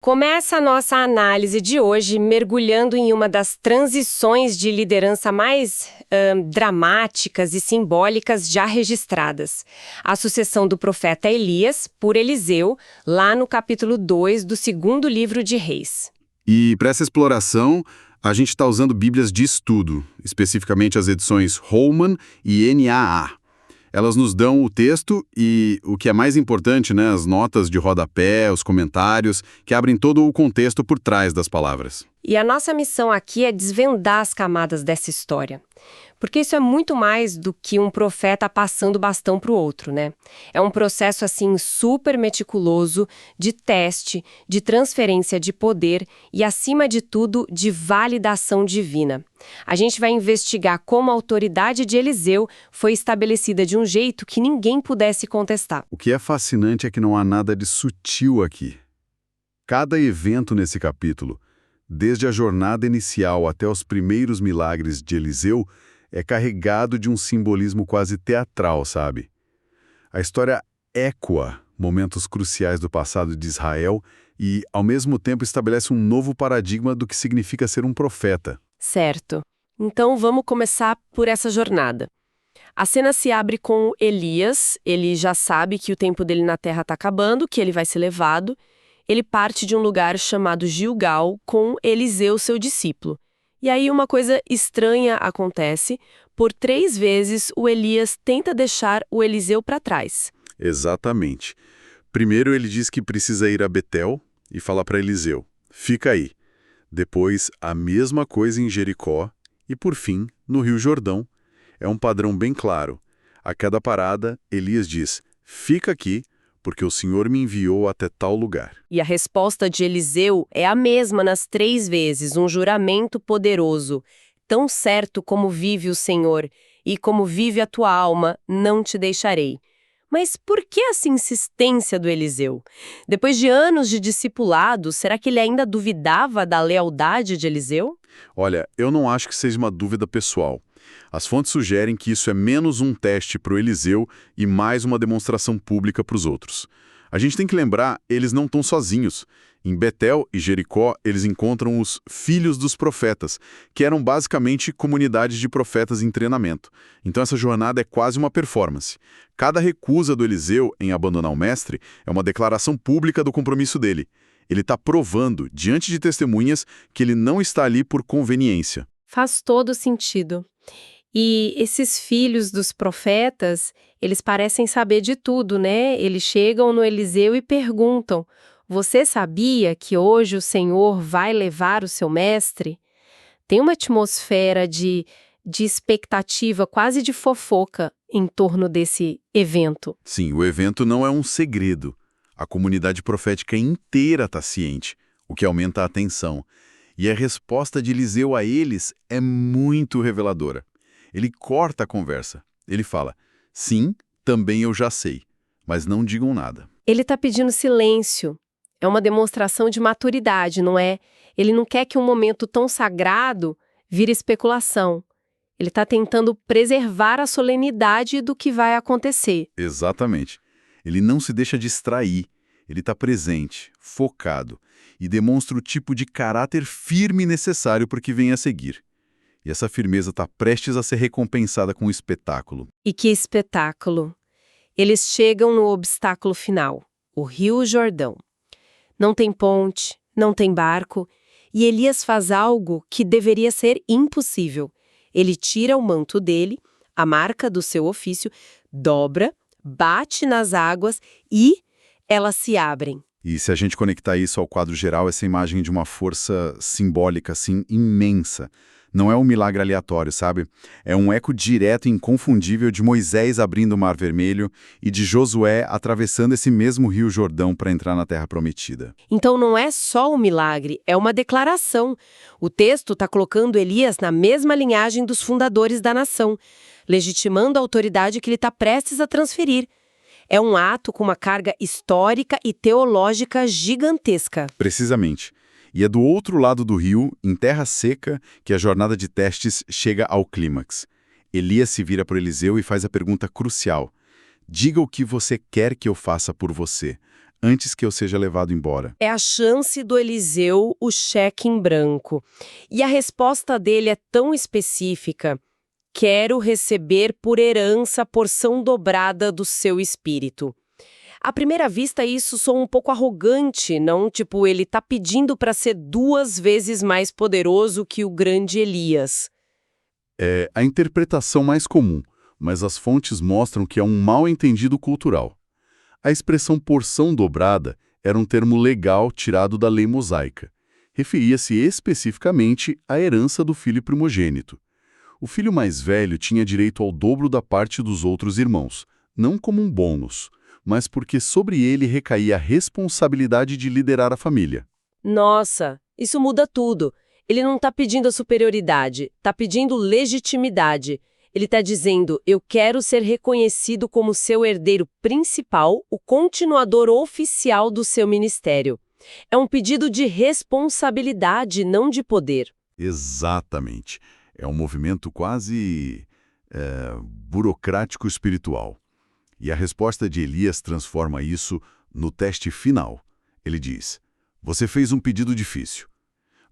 Começa a nossa análise de hoje mergulhando em uma das transições de liderança mais dramáticas e simbólicas já registradas. A sucessão do profeta Elias por Eliseu, lá no capítulo 2 do segundo livro de Reis. E para essa exploração, a gente está usando bíblias de estudo, especificamente as edições Holman e NAA. Elas nos dão o texto e, o que é mais importante, né, as notas de rodapé, os comentários, que abrem todo o contexto por trás das palavras. E a nossa missão aqui é desvendar as camadas dessa história. Porque isso é muito mais do que um profeta passando o bastão para o outro, né? É um processo, assim, super meticuloso de teste, de transferência de poder e, acima de tudo, de validação divina. A gente vai investigar como a autoridade de Eliseu foi estabelecida de um jeito que ninguém pudesse contestar. O que é fascinante é que não há nada de sutil aqui. Cada evento nesse capítulo, desde a jornada inicial até os primeiros milagres de Eliseu, é carregado de um simbolismo quase teatral, sabe? A história ecoa momentos cruciais do passado de Israel e, ao mesmo tempo, estabelece um novo paradigma do que significa ser um profeta. Certo. Então vamos começar por essa jornada. A cena se abre com Elias, ele já sabe que o tempo dele na terra está acabando, que ele vai ser levado. Ele parte de um lugar chamado Gilgal com Eliseu, seu discípulo. E aí uma coisa estranha acontece. Por 3 vezes o Elias tenta deixar o Eliseu para trás. Exatamente. Primeiro ele diz que precisa ir a Betel e fala para Eliseu, fica aí. Depois a mesma coisa em Jericó e, por fim, no Rio Jordão. É um padrão bem claro. A cada parada, Elias diz, fica aqui, porque o Senhor me enviou até tal lugar. E a resposta de Eliseu é a mesma nas 3 vezes, um juramento poderoso. Tão certo como vive o Senhor e como vive a tua alma, não te deixarei. Mas por que essa insistência do Eliseu? Depois de anos de discipulado, será que ele ainda duvidava da lealdade de Eliseu? Olha, eu não acho que seja uma dúvida pessoal. As fontes sugerem que isso é menos um teste para o Eliseu e mais uma demonstração pública para os outros. A gente tem que lembrar, eles não estão sozinhos. Em Betel e Jericó, eles encontram os filhos dos profetas, que eram basicamente comunidades de profetas em treinamento. Então essa jornada é quase uma performance. Cada recusa do Eliseu em abandonar o mestre é uma declaração pública do compromisso dele. Ele está provando, diante de testemunhas, que ele não está ali por conveniência. Faz todo sentido. E esses filhos dos profetas, eles parecem saber de tudo, né? Eles chegam no Eliseu e perguntam, você sabia que hoje o Senhor vai levar o seu mestre? Tem uma atmosfera de expectativa, quase de fofoca, em torno desse evento. Sim, o evento não é um segredo. A comunidade profética inteira está ciente, o que aumenta a atenção. E a resposta de Eliseu a eles é muito reveladora. Ele corta a conversa. Ele fala, sim, também eu já sei, mas não digam nada. Ele está pedindo silêncio. É uma demonstração de maturidade, não é? Ele não quer que um momento tão sagrado vire especulação. Ele está tentando preservar a solenidade do que vai acontecer. Exatamente. Ele não se deixa distrair. Ele está presente, focado, e demonstra o tipo de caráter firme necessário para o que vem a seguir. E essa firmeza está prestes a ser recompensada com um espetáculo. E que espetáculo! Eles chegam no obstáculo final, o Rio Jordão. Não tem ponte, não tem barco, e Elias faz algo que deveria ser impossível. Ele tira o manto dele, a marca do seu ofício, dobra, bate nas águas e elas se abrem. E se a gente conectar isso ao quadro geral, essa imagem de uma força simbólica, assim, imensa. Não é um milagre aleatório, sabe? É um eco direto e inconfundível de Moisés abrindo o Mar Vermelho e de Josué atravessando esse mesmo Rio Jordão para entrar na Terra Prometida. Então não é só um milagre, é uma declaração. O texto está colocando Elias na mesma linhagem dos fundadores da nação, legitimando a autoridade que ele está prestes a transferir. É um ato com uma carga histórica e teológica gigantesca. Precisamente. E é do outro lado do rio, em terra seca, que a jornada de testes chega ao clímax. Elias se vira para Eliseu e faz a pergunta crucial. Diga o que você quer que eu faça por você. antes que eu seja levado embora. É a chance do Eliseu, o cheque em branco. E a resposta dele é tão específica: quero receber por herança a porção dobrada do seu espírito. À primeira vista, isso soa um pouco arrogante, não? Tipo, ele tá pedindo para ser 2 vezes mais poderoso que o grande Elias. É a interpretação mais comum, mas as fontes mostram que é um mal-entendido cultural. A expressão porção dobrada era um termo legal tirado da lei mosaica. Referia-se especificamente à herança do filho primogênito. O filho mais velho tinha direito ao dobro da parte dos outros irmãos, não como um bônus, mas porque sobre ele recaía a responsabilidade de liderar a família. Nossa, isso muda tudo. Ele não está pedindo a superioridade, está pedindo legitimidade. Ele está dizendo: eu quero ser reconhecido como seu herdeiro principal, o continuador oficial do seu ministério. É um pedido de responsabilidade, não de poder. Exatamente. É um movimento quase burocrático espiritual. E a resposta de Elias transforma isso no teste final. Ele diz: você fez um pedido difícil,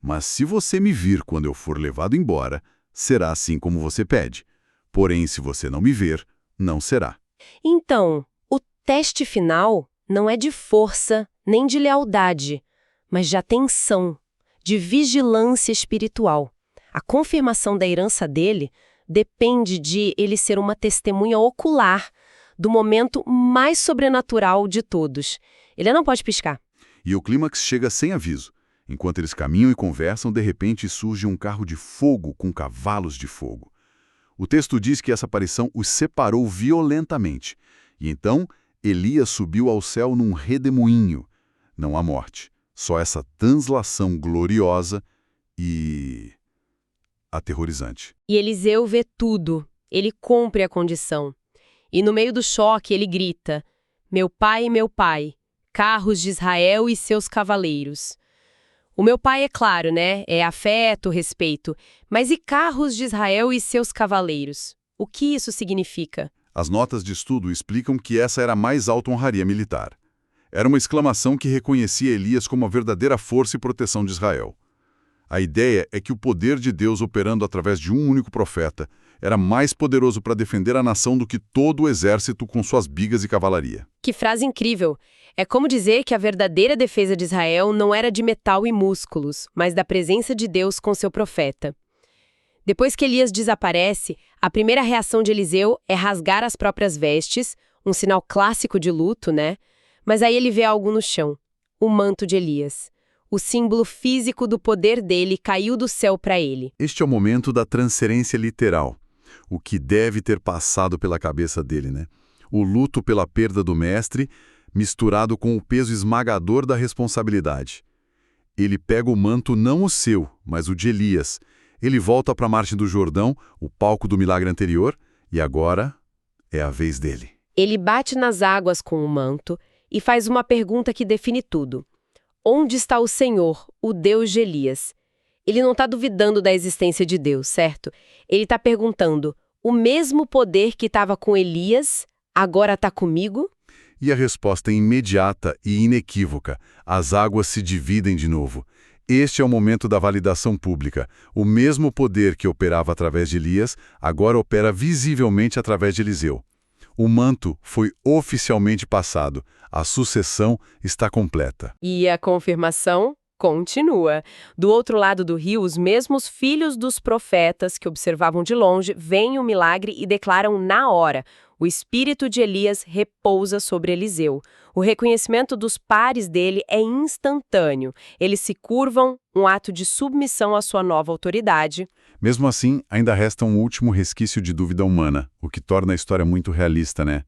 mas se você me vir quando eu for levado embora, será assim como você pede. Porém, se você não me ver, não será. Então, o teste final não é de força nem de lealdade, mas de atenção, de vigilância espiritual. A confirmação da herança dele depende de ele ser uma testemunha ocular do momento mais sobrenatural de todos. Ele não pode piscar. E o clímax chega sem aviso. Enquanto eles caminham e conversam, de repente surge um carro de fogo com cavalos de fogo. O texto diz que essa aparição os separou violentamente. E então, Elias subiu ao céu num redemoinho. Não há morte, só essa translação gloriosa e aterrorizante. E Eliseu vê tudo. Ele cumpre a condição. E no meio do choque, ele grita: meu pai, carros de Israel e seus cavaleiros. O meu pai, é claro, né? É afeto, respeito. Mas e carros de Israel e seus cavaleiros? O que isso significa? As notas de estudo explicam que essa era a mais alta honraria militar. Era uma exclamação que reconhecia Elias como a verdadeira força e proteção de Israel. A ideia é que o poder de Deus operando através de um único profeta era mais poderoso para defender a nação do que todo o exército com suas bigas e cavalaria. Que frase incrível! É como dizer que a verdadeira defesa de Israel não era de metal e músculos, mas da presença de Deus com seu profeta. Depois que Elias desaparece, a primeira reação de Eliseu é rasgar as próprias vestes, um sinal clássico de luto, né? Mas aí ele vê algo no chão, o manto de Elias. O símbolo físico do poder dele caiu do céu para ele. Este é o momento da transferência literal. O que deve ter passado pela cabeça dele, né? O luto pela perda do mestre, misturado com o peso esmagador da responsabilidade. Ele pega o manto não o seu, mas o de Elias. Ele volta para a margem do Jordão, o palco do milagre anterior, e agora é a vez dele. Ele bate nas águas com o manto e faz uma pergunta que define tudo. Onde está o Senhor, o Deus de Elias? Ele não está duvidando da existência de Deus, certo? Ele está perguntando: o mesmo poder que estava com Elias, agora está comigo? E a resposta é imediata e inequívoca. As águas se dividem de novo. Este é o momento da validação pública. O mesmo poder que operava através de Elias, agora opera visivelmente através de Eliseu. O manto foi oficialmente passado. A sucessão está completa. E a confirmação continua. Do outro lado do rio, os mesmos filhos dos profetas que observavam de longe veem o milagre e declaram na hora: o espírito de Elias repousa sobre Eliseu. O reconhecimento dos pares dele é instantâneo. Eles se curvam, um ato de submissão à sua nova autoridade. Mesmo assim, ainda resta um último resquício de dúvida humana, o que torna a história muito realista, né?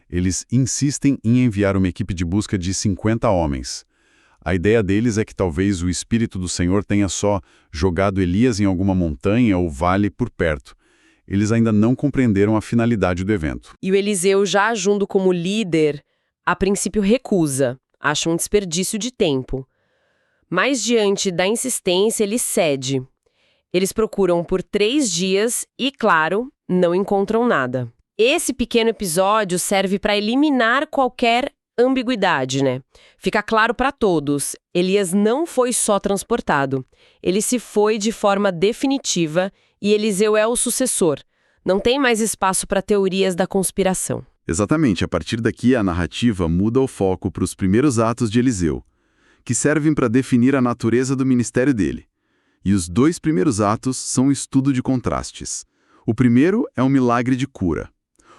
Eles insistem em enviar uma equipe de busca de 50 homens. A ideia deles é que talvez o Espírito do Senhor tenha só jogado Elias em alguma montanha ou vale por perto. Eles ainda não compreenderam a finalidade do evento. E o Eliseu, já agindo como líder, a princípio recusa, acha um desperdício de tempo. Mas diante da insistência, ele cede. Eles procuram por 3 dias e, claro, não encontram nada. Esse pequeno episódio serve para eliminar qualquer ambiguidade, né? Fica claro para todos, Elias não foi só transportado. Ele se foi de forma definitiva e Eliseu é o sucessor. Não tem mais espaço para teorias da conspiração. Exatamente, a partir daqui a narrativa muda o foco para os primeiros atos de Eliseu, que servem para definir a natureza do ministério dele. E os 2 primeiros atos são um estudo de contrastes. O primeiro é um milagre de cura.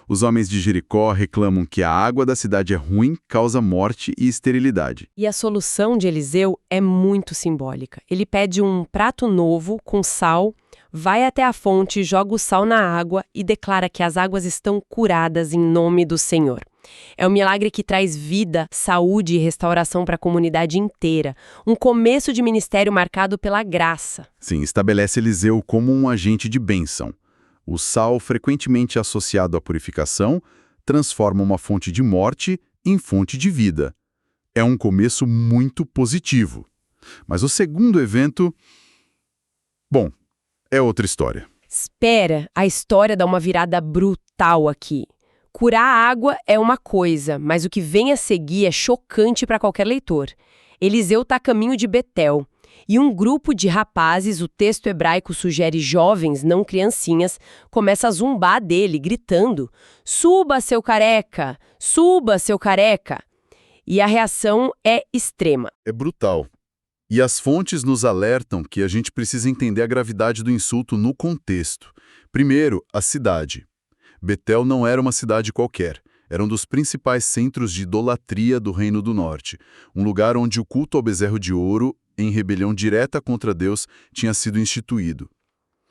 Os homens de Jericó reclamam que a água da cidade é ruim, causa morte e esterilidade. E a solução de Eliseu é muito simbólica. Ele pede um prato novo com sal, vai até a fonte, joga o sal na água e declara que as águas estão curadas em nome do Senhor. É um milagre que traz vida, saúde e restauração para a comunidade inteira. Um começo de ministério marcado pela graça. Sim, estabelece Eliseu como um agente de bênção. O sal, frequentemente associado à purificação, transforma uma fonte de morte em fonte de vida. É um começo muito positivo. Mas o segundo evento... Bom, é outra história. Espera, a história dá uma virada brutal aqui. Curar a água é uma coisa, mas o que vem a seguir é chocante para qualquer leitor. Eliseu está a caminho de Betel. E um grupo de rapazes, o texto hebraico sugere jovens, não criancinhas, começa a zumbar dele, gritando: "Suba, seu careca! Suba, seu careca!" E a reação é extrema. É brutal. E as fontes nos alertam que a gente precisa entender a gravidade do insulto no contexto. Primeiro, a cidade. Betel não era uma cidade qualquer. Era um dos principais centros de idolatria do Reino do Norte, um lugar onde o culto ao bezerro de ouro, em rebelião direta contra Deus, tinha sido instituído.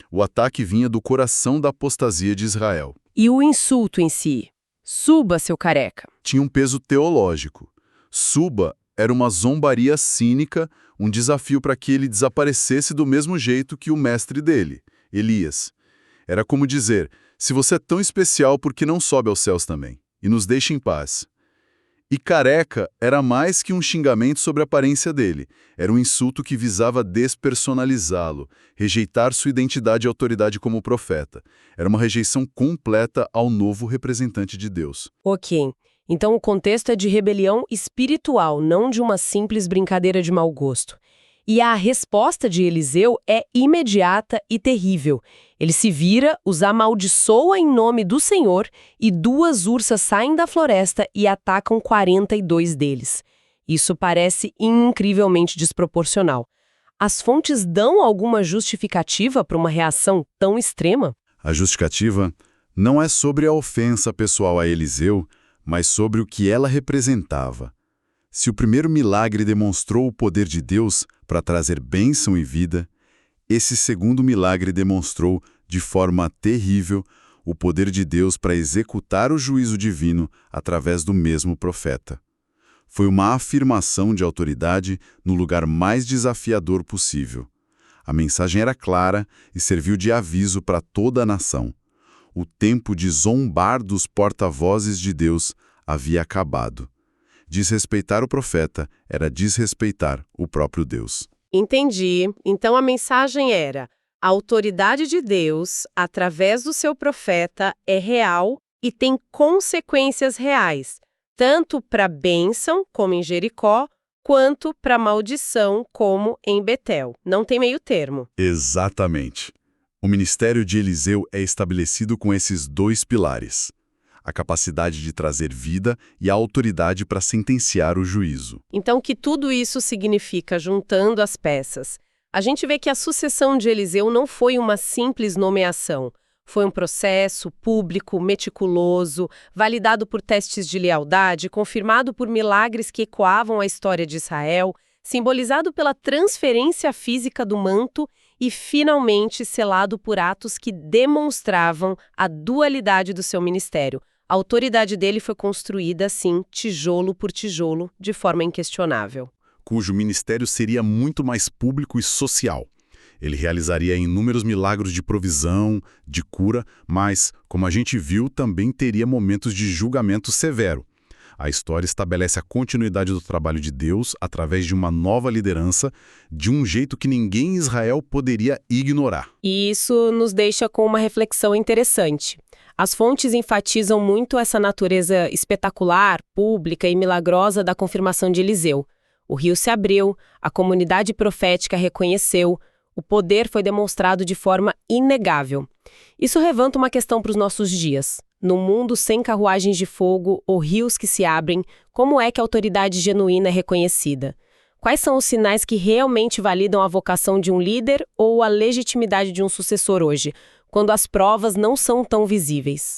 O ataque vinha do coração da apostasia de Israel. E o insulto em si? Suba, seu careca. Tinha um peso teológico. Suba era uma zombaria cínica, um desafio para que ele desaparecesse do mesmo jeito que o mestre dele, Elias. Era como dizer: se você é tão especial, por que não sobe aos céus também? E nos deixa em paz. E careca era mais que um xingamento sobre a aparência dele. Era um insulto que visava despersonalizá-lo, rejeitar sua identidade e autoridade como profeta. Era uma rejeição completa ao novo representante de Deus. Ok, então o contexto é de rebelião espiritual, não de uma simples brincadeira de mau gosto. E a resposta de Eliseu é imediata e terrível. Ele se vira, os amaldiçoa em nome do Senhor e 2 ursas saem da floresta e atacam 42 deles. Isso parece incrivelmente desproporcional. As fontes dão alguma justificativa para uma reação tão extrema? A justificativa não é sobre a ofensa pessoal a Eliseu, mas sobre o que ela representava. Se o primeiro milagre demonstrou o poder de Deus para trazer bênção e vida, esse segundo milagre demonstrou, de forma terrível, o poder de Deus para executar o juízo divino através do mesmo profeta. Foi uma afirmação de autoridade no lugar mais desafiador possível. A mensagem era clara e serviu de aviso para toda a nação. O tempo de zombar dos porta-vozes de Deus havia acabado. Desrespeitar o profeta era desrespeitar o próprio Deus. Entendi. Então a mensagem era: a autoridade de Deus, através do seu profeta, é real e tem consequências reais, tanto para a bênção, como em Jericó, quanto para a maldição, como em Betel. Não tem meio termo. Exatamente. O ministério de Eliseu é estabelecido com esses 2 pilares: a capacidade de trazer vida e a autoridade para sentenciar o juízo. Então, o que tudo isso significa, juntando as peças? A gente vê que a sucessão de Eliseu não foi uma simples nomeação. Foi um processo público, meticuloso, validado por testes de lealdade, confirmado por milagres que ecoavam a história de Israel, simbolizado pela transferência física do manto e, finalmente, selado por atos que demonstravam a dualidade do seu ministério. A autoridade dele foi construída, assim, tijolo por tijolo, de forma inquestionável. Cujo ministério seria muito mais público e social. Ele realizaria inúmeros milagres de provisão, de cura, mas, como a gente viu, também teria momentos de julgamento severo. A história estabelece a continuidade do trabalho de Deus através de uma nova liderança, de um jeito que ninguém em Israel poderia ignorar. E isso nos deixa com uma reflexão interessante. As fontes enfatizam muito essa natureza espetacular, pública e milagrosa da confirmação de Eliseu. O rio se abriu, a comunidade profética reconheceu, o poder foi demonstrado de forma inegável. Isso levanta uma questão para os nossos dias. No mundo sem carruagens de fogo ou rios que se abrem, como é que a autoridade genuína é reconhecida? Quais são os sinais que realmente validam a vocação de um líder ou a legitimidade de um sucessor hoje, quando as provas não são tão visíveis?